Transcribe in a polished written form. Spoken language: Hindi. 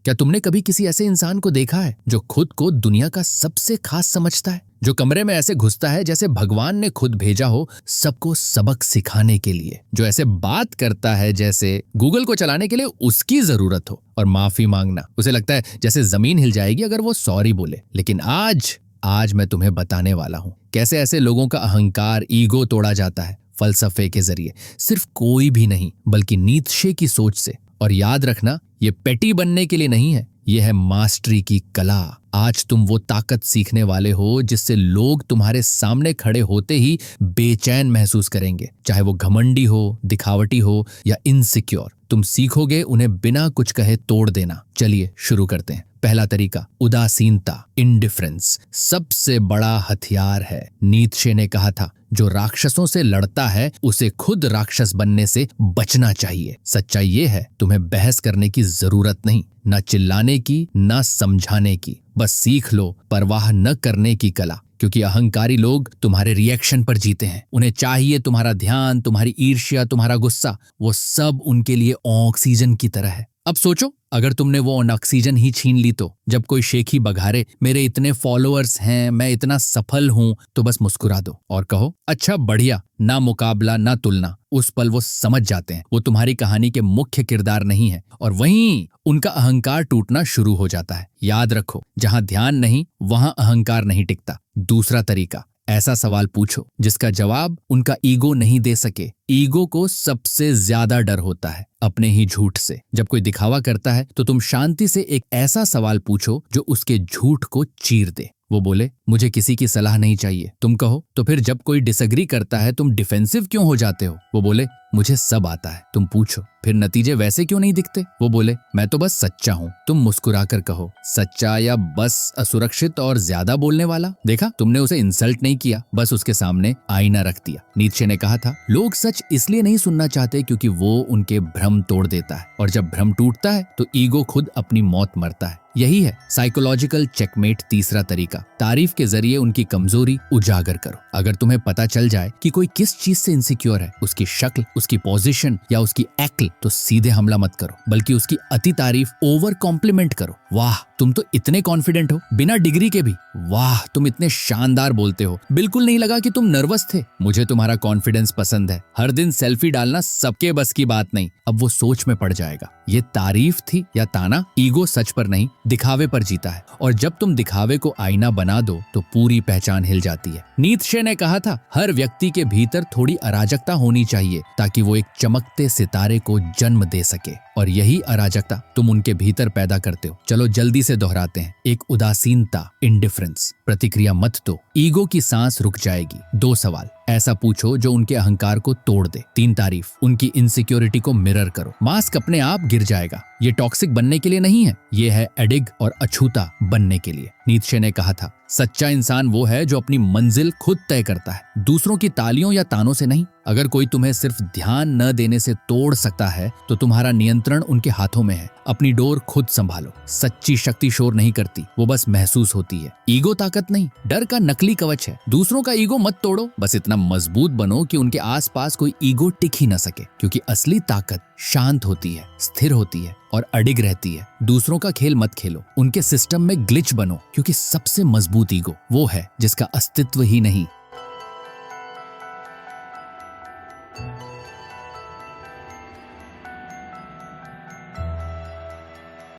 क्या तुमने कभी किसी ऐसे इंसान को देखा है जो खुद को दुनिया का सबसे खास समझता है, जो कमरे में ऐसे घुसता है जैसे भगवान ने खुद भेजा हो सबको सबक सिखाने के लिए, जो ऐसे बात करता है जैसे गूगल को चलाने के लिए उसकी जरूरत हो, और माफी मांगना उसे लगता है जैसे जमीन हिल जाएगी अगर वो सॉरी बोले। लेकिन आज मैं तुम्हें बताने वाला हूं कैसे ऐसे लोगों का अहंकार, ईगो तोड़ा जाता है फलसफे के जरिए, सिर्फ कोई भी नहीं बल्कि नीत्शे की सोच से। और याद रखना, ये पेटी बनने के लिए नहीं है, ये है मास्टरी की कला। आज तुम वो ताकत सीखने वाले हो जिससे लोग तुम्हारे सामने खड़े होते ही बेचैन महसूस करेंगे, चाहे वो घमंडी हो, दिखावटी हो या इनसिक्योर। तुम सीखोगे उन्हें बिना कुछ कहे तोड़ देना। चलिए शुरू करते हैं। पहला तरीका, उदासीनता, इंडिफरेंस, सबसे बड़ा हथियार है। नीत्शे ने कहा था, जो राक्षसों से लड़ता है उसे खुद राक्षस बनने से बचना चाहिए। सच्चाई ये है, तुम्हें बहस करने की जरूरत नहीं, ना चिल्लाने की, ना समझाने की। बस सीख लो परवाह न करने की कला, क्योंकि अहंकारी लोग तुम्हारे रिएक्शन पर जीते हैं। उन्हें चाहिए तुम्हारा ध्यान, तुम्हारी ईर्ष्या, तुम्हारा गुस्सा, वो सब उनके लिए ऑक्सीजन की तरह है। अब सोचो, अगर तुमने वो ऑक्सीजन ही छीन ली तो जब कोई शेखी बघारे, मेरे इतने फॉलोअर्स हैं, मैं इतना सफल हूं, तो बस मुस्कुरा दो और कहो, अच्छा बढ़िया, ना मुकाबला ना तुलना। उस पल वो समझ जाते हैं वो तुम्हारी कहानी के मुख्य किरदार नहीं है, और वहीं उनका अहंकार टूटना शुरू हो जाता है। याद रखो, जहां ध्यान नहीं वहां अहंकार नहीं टिकता। दूसरा तरीका, ऐसा सवाल पूछो जिसका जवाब उनका ईगो नहीं दे सके। ईगो को सबसे ज्यादा डर होता है अपने ही झूठ से। जब कोई दिखावा करता है तो तुम शांति से एक ऐसा सवाल पूछो जो उसके झूठ को चीर दे। वो बोले, मुझे किसी की सलाह नहीं चाहिए। तुम कहो, तो फिर जब कोई डिसएग्री करता है तुम डिफेंसिव क्यों हो जाते हो? वो बोले, मुझे सब आता है। तुम पूछो, फिर नतीजे वैसे क्यों नहीं दिखते? वो बोले, मैं तो बस सच्चा हूँ। तुम मुस्कुराकर कहो, सच्चा या बस असुरक्षित और ज्यादा बोलने वाला? देखा, तुमने उसे इंसल्ट नहीं किया, बस उसके सामने आईना रख दिया। नीत्शे ने कहा था, लोग सच इसलिए नहीं सुनना चाहते क्योंकि वो उनके भ्रम तोड़ देता है, और जब भ्रम टूटता है तो ईगो खुद अपनी मौत मरता है। यही है साइकोलॉजिकल चेकमेट। तीसरा तरीका, तारीफ के जरिए उनकी कमजोरी उजागर करो। अगर तुम्हें पता चल जाए कि कोई किस चीज से इनसिक्योर है, उसकी शक्ल, उसकी पोजीशन या उसकी एक्ल, तो सीधे हमला मत करो, बल्कि उसकी अति तारीफ, ओवर कॉम्प्लीमेंट करो। वाह, तुम तो इतने कॉन्फिडेंट हो बिना डिग्री के भी। वाह, तुम इतने शानदार बोलते हो, बिल्कुल नहीं लगा कि तुम नर्वस थे। मुझे तुम्हारा कॉन्फिडेंस पसंद है। हर दिन सेल्फी डालना सबके बस की बात नहीं। अब वो सोच में पड़ जाएगा, ये तारीफ थी या ताना। ईगो सच पर नहीं, दिखावे पर जीता है, और जब तुम दिखावे को आईना बना दो तो पूरी पहचान हिल जाती है। नीत्शे ने कहा था, हर व्यक्ति के भीतर थोड़ी अराजकता होनी चाहिए ताकि वो एक चमकते सितारे को जन्म दे सके, और यही अराजकता तुम उनके भीतर पैदा करते हो। चलो जल्दी से दोहराते हैं। एक, उदासीनता, इंडिफरेंस, प्रतिक्रिया मत दो, ईगो की सांस रुक जाएगी। 2 सवाल ऐसा पूछो जो उनके अहंकार को तोड़ दे। 3 तारीफ, उनकी इनसिक्योरिटी को मिरर करो। मास्क अपने आप गिर जाएगा। ये टॉक्सिक बनने के लिए नहीं है, ये है एडिग और अछूता बनने के लिए। नीत्शे ने कहा था, सच्चा इंसान वो है जो अपनी मंजिल खुद तय करता है, दूसरों की तालियों या तानों से नहीं। अगर कोई तुम्हें सिर्फ ध्यान न देने से तोड़ सकता है तो तुम्हारा नियंत्रण उनके हाथों में है। अपनी डोर खुद संभालो। सच्ची शक्ति शोर नहीं करती, वो बस महसूस होती है। ईगो ताकत नहीं, डर का नकली कवच है। दूसरों का ईगो मत तोड़ो, बस इतना मजबूत बनो कि उनके आसपास कोई ईगो टिक ही न सके, क्योंकि असली ताकत शांत होती है, स्थिर होती है और अडिग रहती है। दूसरों का खेल मत खेलो, उनके सिस्टम में ग्लिच बनो, क्योंकि सबसे मजबूत ईगो वो है जिसका अस्तित्व ही नहीं,